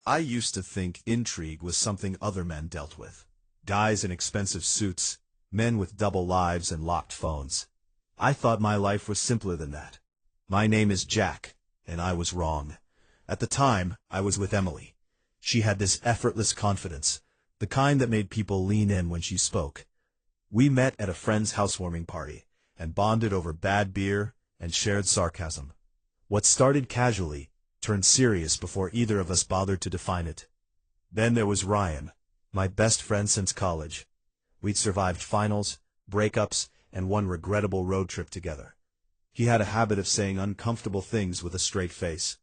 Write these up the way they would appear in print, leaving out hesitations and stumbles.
I used to think intrigue was something other men dealt with. Guys in expensive suits, men with double lives and locked phones. I thought my life was simpler than that. My name is Jack, and I was wrong. At the time, I was with Emily. She had this effortless confidence, the kind that made people lean in when she spoke. We met at a friend's housewarming party, and bonded over bad beer and shared sarcasm. What started casually turned serious before either of us bothered to define it. Then there was Ryan, my best friend since college. We'd survived finals, breakups, and one regrettable road trip together. He had a habit of saying uncomfortable things with a straight face.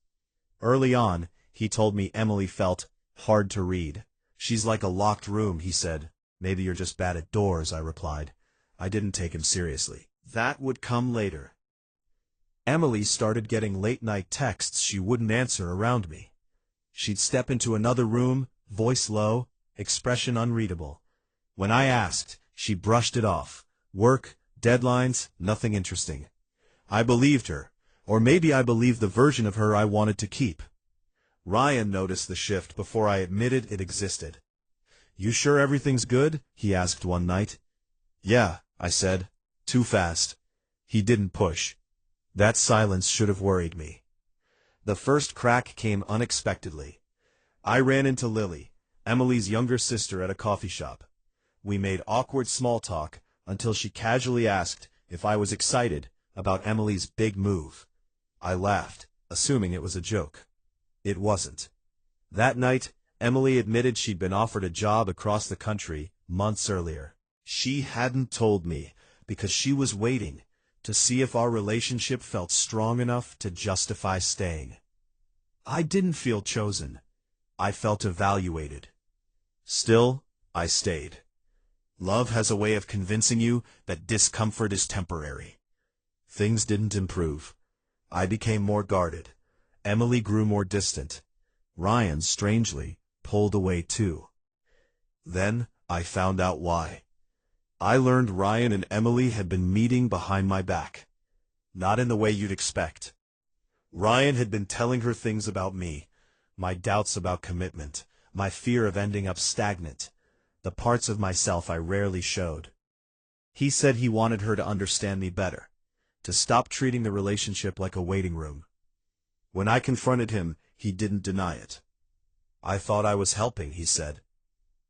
Early on, he told me Emily felt hard to read. She's like a locked room, he said. Maybe you're just bad at doors, I replied. I didn't take him seriously. That would come later. Emily started getting late-night texts she wouldn't answer around me. She'd step into another room, voice low, expression unreadable. When I asked, she brushed it off. Work, deadlines, nothing interesting. I believed her, or maybe I believed the version of her I wanted to keep. Ryan noticed the shift before I admitted it existed. "You sure everything's good?" he asked one night. "Yeah," I said. Too fast. He didn't push. That silence should have worried me. The first crack came unexpectedly. I ran into Lily, Emily's younger sister, at a coffee shop. We made awkward small talk until she casually asked if I was excited about Emily's big move. I laughed, assuming it was a joke. It wasn't. That night, Emily admitted she'd been offered a job across the country months earlier. She hadn't told me because she was waiting to see if our relationship felt strong enough to justify staying. I didn't feel chosen. I felt evaluated. Still, I stayed. Love has a way of convincing you that discomfort is temporary. Things didn't improve. I became more guarded. Emily grew more distant. Ryan, strangely, pulled away too. Then, I found out why. I learned Ryan and Emily had been meeting behind my back. Not in the way you'd expect. Ryan had been telling her things about me, my doubts about commitment, my fear of ending up stagnant, the parts of myself I rarely showed. He said he wanted her to understand me better, to stop treating the relationship like a waiting room. When I confronted him, he didn't deny it. "I thought I was helping," he said.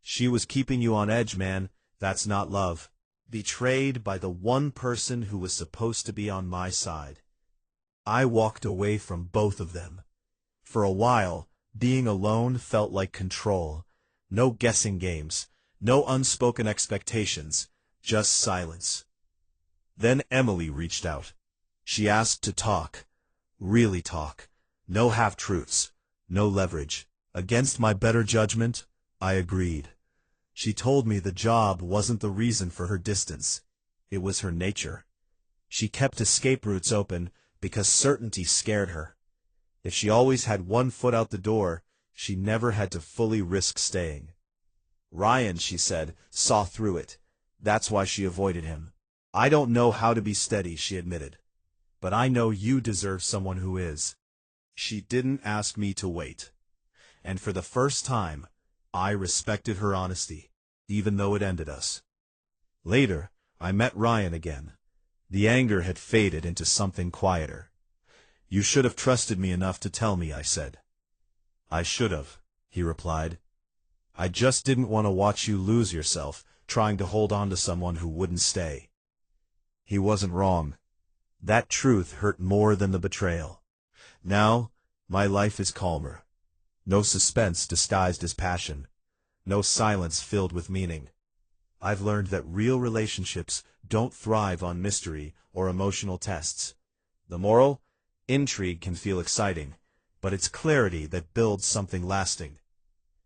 "She was keeping you on edge, man. That's not love." Betrayed by the one person who was supposed to be on my side. I walked away from both of them. For a while, being alone felt like control. No guessing games, no unspoken expectations, just silence. Then Emily reached out. She asked to talk. Really talk. No half-truths. No leverage. Against my better judgment, I agreed. She told me the job wasn't the reason for her distance. It was her nature. She kept escape routes open because certainty scared her. If she always had one foot out the door, she never had to fully risk staying. Ryan, she said, saw through it. That's why she avoided him. "I don't know how to be steady," she admitted. "But I know you deserve someone who is." She didn't ask me to wait. And for the first time, I respected her honesty, even though it ended us. Later, I met Ryan again. The anger had faded into something quieter. "You should have trusted me enough to tell me," I said. "I should have," he replied. "I just didn't want to watch you lose yourself, trying to hold on to someone who wouldn't stay." He wasn't wrong. That truth hurt more than the betrayal. Now, my life is calmer. No suspense disguised as passion. No silence filled with meaning. I've learned that real relationships don't thrive on mystery or emotional tests. The moral? Intrigue can feel exciting, but it's clarity that builds something lasting.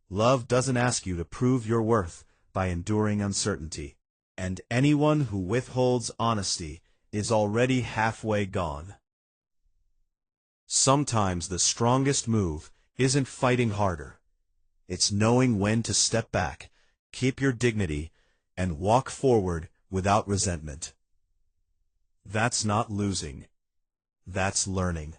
Love doesn't ask you to prove your worth by enduring uncertainty, and anyone who withholds honesty is already halfway gone. Sometimes the strongest move isn't fighting harder. It's knowing when to step back, keep your dignity, and walk forward without resentment. That's not losing. That's learning.